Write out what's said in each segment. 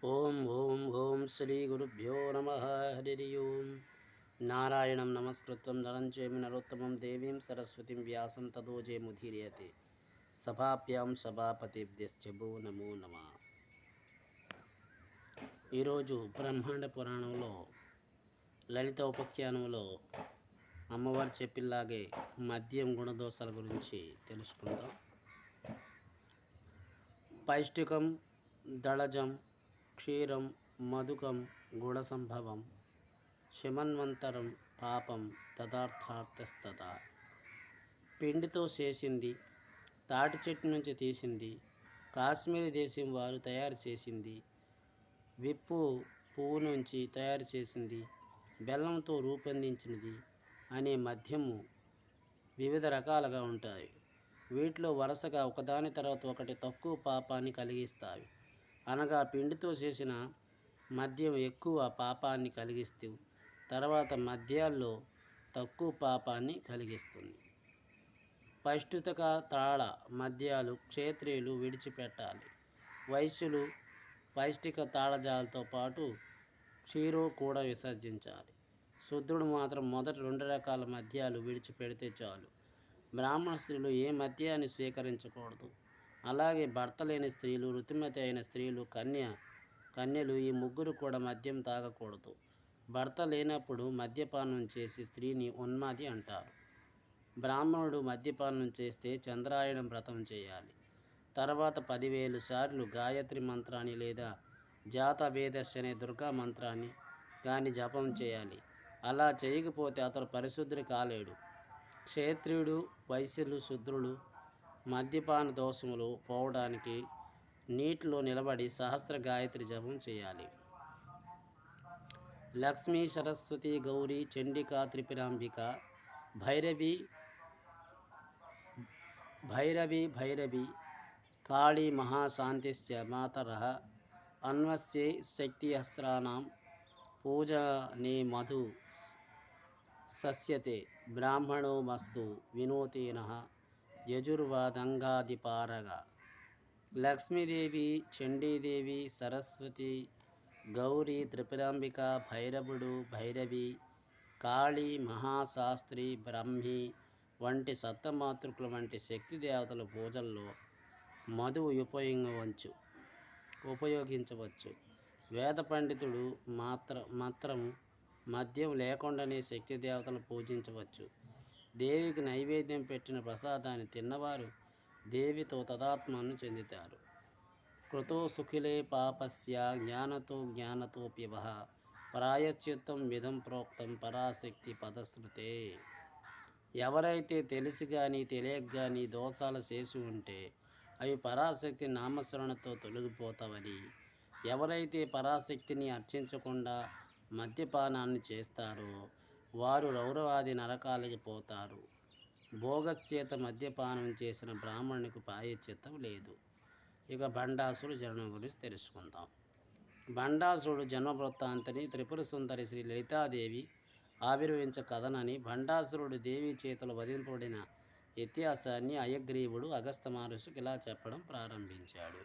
ఓం ఓం ఓం శ్రీ గురుభ్యో నమ. హరి ఓం. నారాయణం నమస్కృత్యం నరం చైవ నరోత్తమం దేవీం సరస్వతిం వ్యాసం తతో జయముదీర్యతే. సభాభ్యాం సభాపతిభ్యశ్చ భో నమో నమ. ఈరోజు బ్రహ్మాండ పురాణంలో లలిత ఉపఖ్యానంలో అమ్మవారు చెప్పిలాగే మద్యం గుణదోషాల గురించి తెలుసుకుందాం. పైష్టికం దళజం క్షీరం మధుకం గుణసంభవం శమన్వంతరం పాపం తదార్థార్థస్తత. పిండితో చేసింది, తాటి చెట్టు నుంచి తీసింది, కాశ్మీరీ దేశం వారు తయారు చేసింది, విప్పు పువ్వు నుంచి తయారు చేసింది, బెల్లంతో రూపొందించినది అనే మద్యము వివిధ రకాలుగా ఉంటాయి. వీటిలో వరుసగా ఒకదాని తర్వాత ఒకటి తక్కువ పాపాన్ని కలిగిస్తాయి. అనగా పిండితో చేసిన మద్యం ఎక్కువ పాపాన్ని కలిగిస్తూ తర్వాత మద్యాల్లో తక్కువ పాపాన్ని కలిగిస్తుంది. పౌష్టిక తాళ మద్యాలు క్షేత్రియులు విడిచిపెట్టాలి. వైశ్యులు పౌష్టిక తాళజాలతో పాటు క్షీరో కూడా విసర్జించాలి. శూద్రుడు మాత్రం మొదటి 2 రకాల మద్యాలు విడిచిపెడితే చాలు. బ్రాహ్మణ స్త్రీలు ఏ మద్యాన్ని స్వీకరించకూడదు. అలాగే భర్త లేని స్త్రీలు, ఋతుమతి అయిన స్త్రీలు, కన్యలు ఈ ముగ్గురు కూడా మద్యం తాగకూడదు. భర్త లేనప్పుడు మద్యపానం చేసి స్త్రీని ఉన్మాది అంటారు. బ్రాహ్మణుడు మద్యపానం చేస్తే చంద్రాయణ వ్రతం చేయాలి. తర్వాత 10,000 సార్లు గాయత్రి మంత్రాన్ని లేదా జాతవేదశ అనే దుర్గా మంత్రాన్ని కానీ జపం చేయాలి. అలా చేయకపోతే అతడు పరిశుద్ధుడు కాలేడు. క్షేత్రియుడు, వైశ్యులు, శూద్రులు మద్యపాన దోషములు పోవడానికి నీటిలో నిలబడి సహస్ర గాయత్రి జపం చేయాలి. లక్ష్మీ, సరస్వతి, గౌరీ, చండికా, త్రిపురాంబిక, భైరవి కాళీ మహాశాంతిశ్చ మాతరః అన్వస్యై శక్తి అస్త్రానాం పూజనే మధు సస్యతే బ్రాహ్మణో మస్తు వినోతేనః యజుర్వేదంగాదిపారగ. లక్ష్మీదేవి, చండీదేవి, సరస్వతి, గౌరీ, త్రిపురాంబిక, భైరవుడు, భైరవి, కాళీ, మహాశాస్త్రి, బ్రహ్మి వంటి సప్తమాతృకుల వంటి శక్తి దేవతల పూజల్లో మధువు ఉపయోగించవచ్చు. వేద పండితుడు మాత్రం మద్యం లేకుండానే శక్తి దేవతలను పూజించవచ్చు. దేవికి నైవేద్యం పెట్టిన ప్రసాదాన్ని తిన్నవారు దేవితో తదాత్మను చెందుతారు. కృతో సుఖిలే పాపస్య జ్ఞానతోప్యవః ప్రాయశ్చిత్తం విధం ప్రోక్తం పరాశక్తి పదశ్రుతే. ఎవరైతే తెలిసి కానీ తెలియక కానీ దోషాలు చేసి ఉంటే అవి పరాశక్తి నామస్మరణతో తొలగిపోతావని, ఎవరైతే పరాశక్తిని అర్చించకుండా మద్యపానాన్ని చేస్తారో వారు రౌరవాది నరకాలకి పోతారు. భోగస్యేత మద్యపానం చేసిన బ్రాహ్మణునికి ప్రాయశ్చిత్తం లేదు. ఇక భండాసురుడు జన్మ గురించి తెలుసుకుందాం. భండాసురుడు జన్మ వృత్తాంతని త్రిపుర సుందరి శ్రీ లలితాదేవి ఆవిర్భవించ కథనని, భండాసురుడు దేవి చేతులు వధింపబడిన ఇతిహాసాన్ని అయగ్రీవుడు అగస్త్య మహర్షికి ఇలా చెప్పడం ప్రారంభించాడు.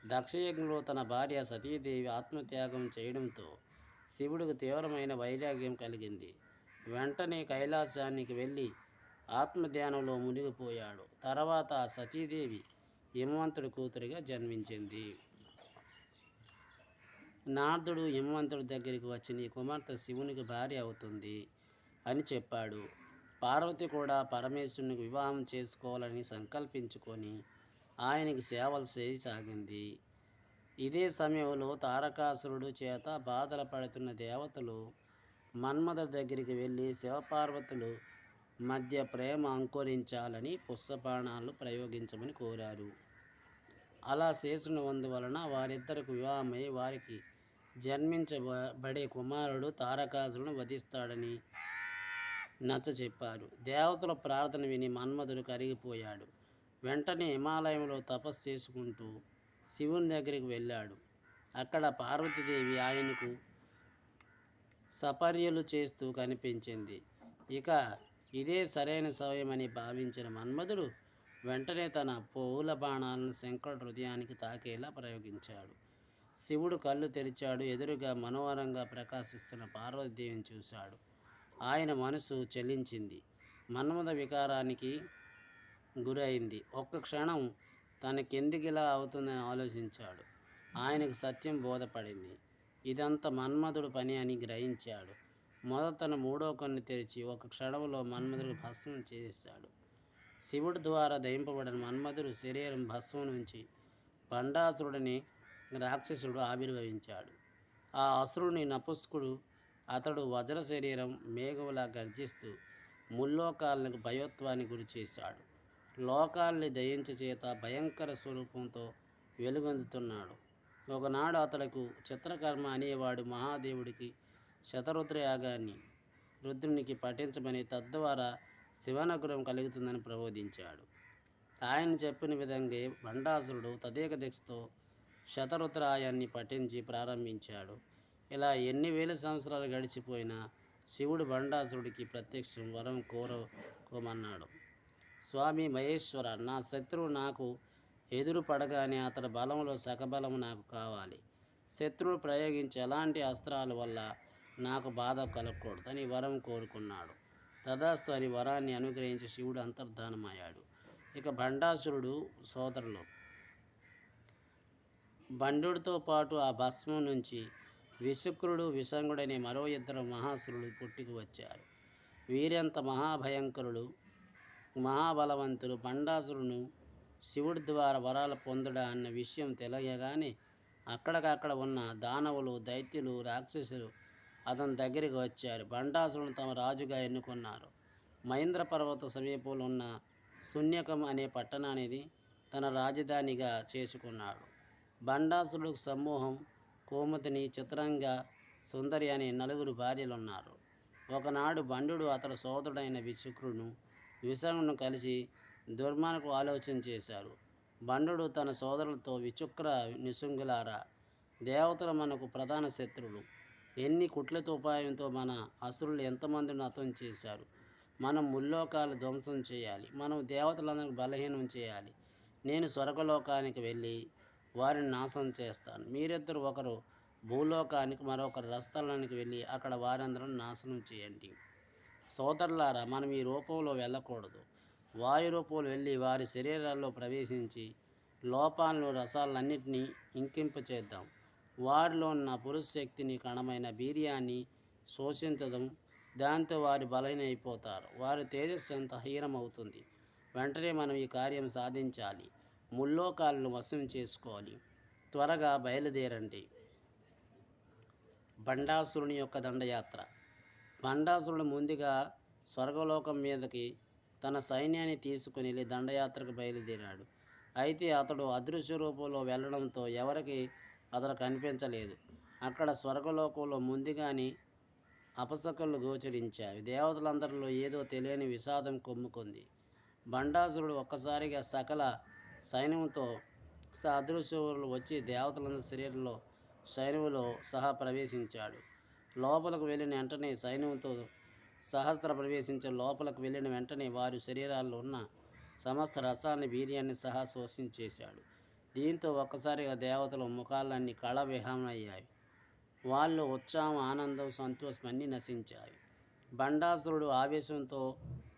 దక్షయజ్ఞంలో తన భార్య సతీదేవి ఆత్మత్యాగం చేయడంతో శివుడికి తీవ్రమైన వైరాగ్యం కలిగింది. వెంటనే కైలాసానికి వెళ్ళి ఆత్మధ్యానంలో మునిగిపోయాడు. తర్వాత సతీదేవి హిమవంతుడి కూతురిగా జన్మించింది. నారదుడు హిమవంతుడి దగ్గరికి వచ్చి నీ కుమార్తె శివునికి భార్య అవుతుంది అని చెప్పాడు. పార్వతి కూడా పరమేశ్వరునికి వివాహం చేసుకోవాలని సంకల్పించుకొని ఆయనకి సేవలు చేయసాగింది. ఇదే సమయంలో తారకాసురుడు చేత బాధలు పడుతున్న దేవతలు మన్మథుడి దగ్గరికి వెళ్ళి శివపార్వతులు మధ్య ప్రేమ అంకురించాలని పుష్పబాణాలు ప్రయోగించమని కోరారు. అలా చేసినందువలన వారిద్దరికి వివాహమై వారికి జన్మించబడే కుమారుడు తారకాసురుని వధిస్తాడని నచ్చ చెప్పారు. దేవతల ప్రార్థన విని మన్మథుడు కరిగిపోయాడు. వెంటనే హిమాలయంలో తపస్సు చేసుకుంటూ శివుని దగ్గరికి వెళ్ళాడు. అక్కడ పార్వతీదేవి ఆయనకు సపర్యలు చేస్తూ కనిపించింది. ఇక ఇదే సరైన సమయమని భావించిన మన్మథుడు వెంటనే తన పూల బాణాలను శంకరుడి హృదయానికి తాకేలా ప్రయోగించాడు. శివుడు కళ్ళు తెరిచాడు. ఎదురుగా మనోహరంగా ప్రకాశిస్తున్న పార్వతీదేవిని చూశాడు. ఆయన మనసు చలించింది. మన్మథ వికారానికి గురైంది. ఒక్క క్షణం తనకెందుకిలా అవుతుందని ఆలోచించాడు. ఆయనకు సత్యం బోధపడింది. ఇదంతా మన్మథుడు పని అని గ్రహించాడు. మొదట తన మూడో కన్ను తెరిచి ఒక క్షణంలో మన్మథుడికి భస్మం చేశాడు. శివుడి ద్వారా దయింపబడిన మన్మథుడు శరీరం భస్మం నుంచి భండాసురుడని రాక్షసుడు ఆవిర్భవించాడు. ఆ అసురుని నపుస్కుడు అతడు వజ్ర శరీరం మేఘంలా గర్జిస్తూ ముల్లోకాలకు భయోత్వానికి గురి చేశాడు. లోకాల్ని దయించ చేత భయంకర స్వరూపంతో వెలుగొందుతున్నాడు. ఒకనాడు అతడుకు చిత్రకర్మ అనేవాడు మహాదేవుడికి శతరుద్రయాగాన్ని రుద్రునికి పఠించమని, తద్వారా శివనుగ్రహం కలుగుతుందని ప్రబోధించాడు. ఆయన చెప్పిన విధంగా భండాసురుడు తదేక దీక్షతో శతరుద్రాయాన్ని పఠించి ప్రారంభించాడు. ఇలా ఎన్ని వేల సంవత్సరాలు గడిచిపోయినా శివుడు భండాసురుడికి ప్రత్యక్షం వరం కోరకోమన్నాడు. స్వామి మహేశ్వర, నా శత్రువు నాకు ఎదురు పడగానే అతడి బలంలో సకబలం నాకు కావాలి. శత్రువులు ప్రయోగించే ఎలాంటి అస్త్రాల వల్ల నాకు బాధ కలగకూడదు అని వరం కోరుకున్నాడు. తదాస్తు అని వరాన్ని అనుగ్రహించి శివుడు అంతర్ధానమయ్యాడు. ఇక భండాసురుడు సోదరులు బండుడితో పాటు ఆ భస్మం నుంచి విశుక్రుడు, విశంగుడనే మరో ఇద్దరు మహాసురులు పుట్టుకు వచ్చారు. వీరెంత మహాభయంకరులు, మహాబలవంతులు. భండాసురును శివుడి ద్వారా వరాలు పొందుడా అన్న విషయం తెలియగానే అక్కడికక్కడ ఉన్న దానవులు, దైత్యులు, రాక్షసులు అతని దగ్గరికి వచ్చారు. భండాసురుని తమ రాజుగా ఎన్నుకున్నారు. మహేంద్ర పర్వత సమీపంలో ఉన్న శూన్యకం అనే పట్టణానికి తన రాజధానిగా చేసుకున్నాడు. భండాసురుడు సమూహం కోమతిని, చిత్రంగ, సుందరి అనే నలుగురు భార్యలున్నారు. ఒకనాడు బండు అతడు సోదరుడైన విశుక్రుడును, విశంగుడును కలిసి దుర్మార్గపు ఆలోచన చేశారు. బండు తన సోదరులతో, విచుక్ర నిశుంగులారా, దేవతలు మనకు ప్రధాన శత్రువులు. ఎన్ని కుట్లతో ఉపాయంతో మన అసురులు ఎంతమందిని హతం చేశారు. మనం ముల్లోకాలు ధ్వంసం చేయాలి. మనం దేవతలందరికీ బలహీనం చేయాలి. నేను స్వర్గలోకానికి వెళ్ళి వారిని నాశనం చేస్తాను. మీరిద్దరు ఒకరు భూలోకానికి, మరొకరు రస్థలానికి వెళ్ళి అక్కడ వారందరూ నాశనం చేయండి. సోదరులారా, మనం ఈ రూపంలో వెళ్ళకూడదు. వాయు రూపంలో వెళ్ళి వారి శరీరాల్లో ప్రవేశించి లోపాలను, రసాలన్నింటినీ ఇంకింపచేద్దాం. వారిలో ఉన్న పురుష శక్తిని, కణమైన వీర్యాన్ని శోషించడం. దాంతో వారు బలహీనైపోతారు. వారి తేజస్సు అంత హీనమవుతుంది. వెంటనే మనం ఈ కార్యం సాధించాలి. ముల్లోకాలను వశం చేసుకోవాలి. త్వరగా బయలుదేరండి. భండాసురుని యొక్క దండయాత్ర. భండాసురుడు ముందుగా స్వర్గలోకం మీదకి తన సైన్యాన్ని తీసుకుని వెళ్ళి దండయాత్రకు బయలుదేరాడు. అయితే అతడు అదృశ్య రూపంలో వెళ్ళడంతో ఎవరికి అతడు కనిపించలేదు. అక్కడ స్వర్గలోకంలో ముందుగానే అపశకులు గోచరించాయి. దేవతలందరిలో ఏదో తెలియని విషాదం కొమ్ముకుంది. భండాసురుడు ఒక్కసారిగా సకల సైన్యంతో అదృశ్యులు వచ్చి దేవతలందరి శరీరంలో సైన్యంలో సహా ప్రవేశించాడు. లోపలకు వెళ్ళిన వెంటనే సైన్యంతో లోపలికి వెళ్ళిన వెంటనే వారి శరీరాల్లో ఉన్న సమస్త రసాన్ని, వీర్యాన్ని సహా శోషించేశాడు. దీంతో ఒక్కసారిగా దేవతల ముఖాలన్నీ కళవిహమయ్యాయి. వాళ్ళు ఉత్సాహం, ఆనందం, సంతోషం అన్నీ నశించాయి. భండాసురుడు ఆవేశంతో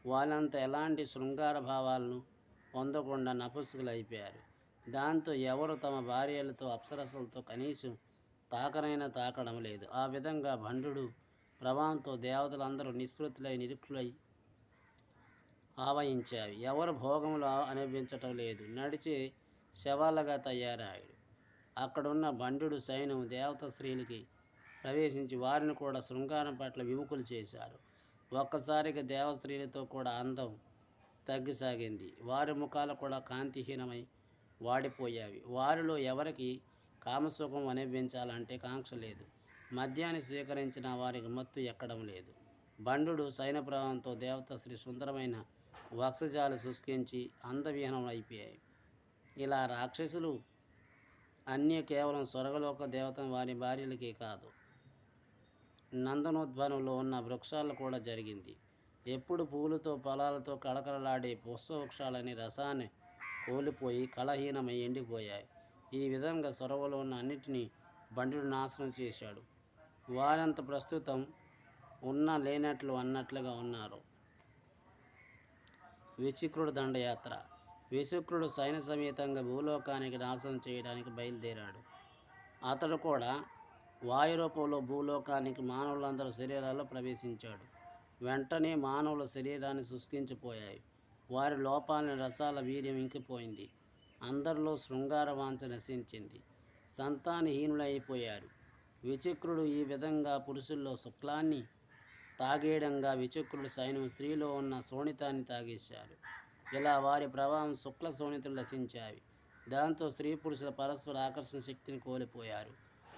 వాళ్ళంతా ఎలాంటి శృంగార భావాలను పొందకుండా నపుంసకులైపోయారు. దాంతో ఎవరు తమ భార్యలతో, అప్సరసలతో కనీసం తాకడం లేదు. ఆ విధంగా భండు ప్రభావంతో దేవతలందరూ నిస్పృతులై, నిరుక్కులై ఆవహించారు. ఎవరు భోగములు అనుభవించటం లేదు. నడిచే శవాలుగా తయారయ్యాడు. అక్కడున్న భండు సైన్యం దేవత స్త్రీలకి ప్రవేశించి వారిని కూడా శృంగారం పట్ల విముఖులు చేశారు. ఒక్కసారిగా దేవ స్త్రీలతో కూడా అందం తగ్గిసాగింది. వారి ముఖాలు కూడా కాంతిహీనమై వాడిపోయావి. వారిలో ఎవరికి కామసుఖం అనుభవించాలంటే కాంక్ష లేదు. మద్యాన్ని స్వీకరించిన వారికి మత్తు ఎక్కడం లేదు. భండు సైన్య ప్రభావంతో దేవత శ్రీ సుందరమైన వక్షజాలు శుష్కించి అందవిహీనం అయిపోయాయి. ఇలా రాక్షసులు అన్నీ కేవలం స్వర్గలోక దేవత వారి భార్యలకే కాదు, నందనోద్వనంలో ఉన్న వృక్షాలు కూడా జరిగింది. ఎప్పుడు పువ్వులతో, ఫలాలతో కళకళలాడే పుష్పవృక్షాలని రసాన్ని కోల్పోయి కళహీనమై ఎండిపోయాయి. ఈ విధంగా సొరవలో ఉన్న అన్నిటినీ బండిని నాశనం చేశాడు. వారంత ప్రస్తుతం లేనట్లు అన్నట్లుగా ఉన్నారు. విచిక్రుడు దండయాత్ర. విచిక్రుడు సైన్య సమేతంగా భూలోకానికి నాశనం చేయడానికి బయలుదేరాడు. అతడు కూడా వాయు రూపంలో భూలోకానికి మానవులందరూ శరీరాల్లో ప్రవేశించాడు. వెంటనే మానవుల శరీరాన్ని శుష్కించిపోయాయి. వారి లోపాలని రసాల వీర్యం ఇంకిపోయింది. అందరిలో శృంగార వాంఛ నశించింది. సంతానహీనులైపోయారు. విచిక్రుడు ఈ విధంగా పురుషుల్లో శుక్లాన్ని తాగేయడంగా విచిక్రుడు సైన్యం స్త్రీలో ఉన్న శోణితాన్ని తాగేశారు. ఇలా వారి ప్రభావం శుక్ల శోణితులు నశించాయి. దాంతో స్త్రీ పురుషుల పరస్పర ఆకర్షణ శక్తిని కోల్పోయారు.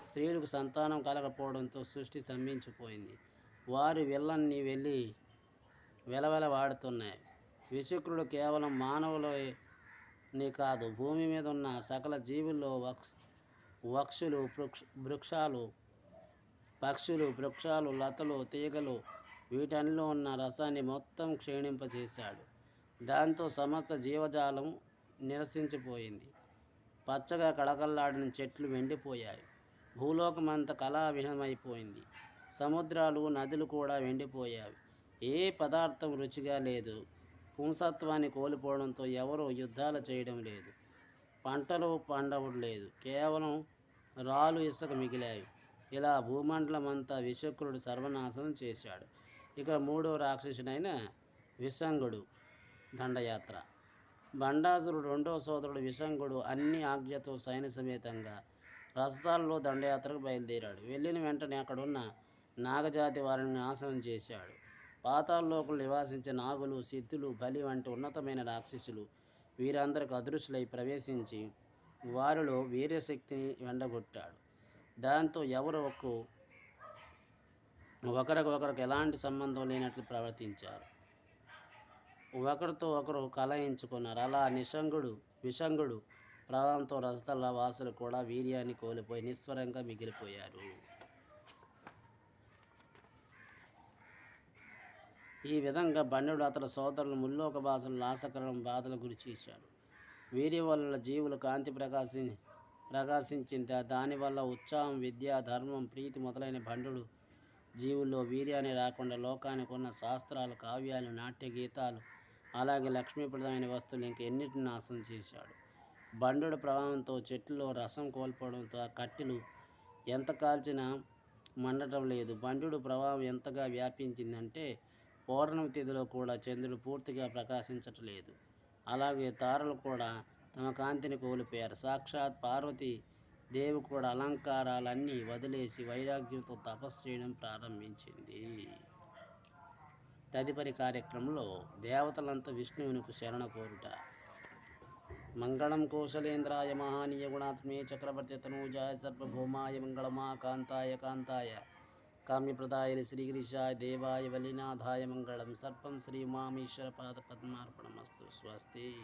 స్త్రీలకు సంతానం కలగకపోవడంతో సృష్టి స్తంభించిపోయింది. వారి విల్లన్ని వెలవెలవాడుతున్నాయి. విచిక్రుడు కేవలం మానవులనే కాదు, భూమి మీద ఉన్న సకల జీవుల్లో వక్షులు వృక్షాలు, పక్షులు, వృక్షాలు, లతలు, తీగలు వీటన్నిలో ఉన్న రసాన్ని మొత్తం క్షీణింపజేశాడు. దాంతో సమస్త జీవజాలం నిరసించిపోయింది. పచ్చగా కళకళలాడిన చెట్లు వెండిపోయాయి. భూలోకమంతా కళావిహీనమైపోయింది. సముద్రాలు, నదులు కూడా వెండిపోయాయి. ఏ పదార్థం రుచిగా లేదు. పుంసత్వాన్ని కోల్పోవడంతో ఎవరూ యుద్ధాలు చేయడం లేదు. పంటలు పండడం లేదు. కేవలం రాళ్ళు, ఇసుక మిగిలాయి. ఇలా భూమండలమంతా విచక్రుడు సర్వనాశనం చేశాడు. ఇక మూడో రాక్షసుడైన విశంగుడు దండయాత్ర. బండాసురుడు రెండో సోదరుడు విశంగుడు అన్ని ఆజ్ఞతో సైన్య సమేతంగా రసతాలలో దండయాత్రకు బయలుదేరాడు. వెళ్ళిన వెంటనే అక్కడున్న నాగజాతి వారిని నాశనం చేశాడు. పాతాళలోకంలో నివాసించే నాగులు, సిద్ధులు, బలి వంటి ఉన్నతమైన రాక్షసులు వీరందరికి అదృశ్యులై ప్రవేశించి వారిలో వీర్యశక్తిని వెండగొట్టాడు. దాంతో ఒకరికి ఎలాంటి సంబంధం లేనట్లు ప్రవర్తించారు. ఒకరితో ఒకరు కలయించుకున్నారు. అలా విషంగుడు ప్రభావంతో రసతల వాసులు కూడా వీర్యాన్ని కోల్పోయి నిస్వరంగా మిగిలిపోయారు. ఈ విధంగా బండుడు అతని సోదరులు ముల్లోక భాషలు నాశకరం బాధలు గురి చేశాడు. వీర్యం వల్ల జీవులు కాంతి ప్రకాశించింది. దానివల్ల ఉత్సాహం, విద్య, ధర్మం, ప్రీతి మొదలైన బండుడు జీవుల్లో వీర్యాన్ని రాకుండా లోకానికి ఉన్న శాస్త్రాలు, కావ్యాలు, నాట్య గీతాలు, అలాగే లక్ష్మీప్రదమైన వస్తువులు ఇంకెన్నిటిని నాశనం చేశాడు. బండుడు ప్రభావంతో చెట్లలో రసం కోల్పోవడంతో ఆ కట్టెలు ఎంత కాల్చినా మండటం లేదు. బండుడు ప్రభావం ఎంతగా వ్యాపించిందంటే పౌర్ణమి తిథిలో కూడా చంద్రుడు పూర్తిగా ప్రకాశించట్లేదు. అలాగే తారలు కూడా తమ కాంతిని కోల్పోయారు. సాక్షాత్ పార్వతీ దేవి కూడా అలంకారాలన్నీ వదిలేసి వైరాగ్యంతో తపస్సు చేయడం ప్రారంభించింది. తదుపరి కార్యక్రమంలో దేవతలంతా విష్ణువునికి శరణ కోరుట. మంగళం కౌశలేంద్రాయ మహానీయ గుణాత్మే చక్రవర్తి తనూజాయ సర్వభౌమాయ మంగళమా కాంతాయ కామ్యప్రదాయ శ్రీగిరిశాయ దేవాయ వల్లినాథాయ మంగళం. సర్వం శ్రీ ఉమామేశ్వర పాద పద్మార్పణమస్తు. స్వస్తి.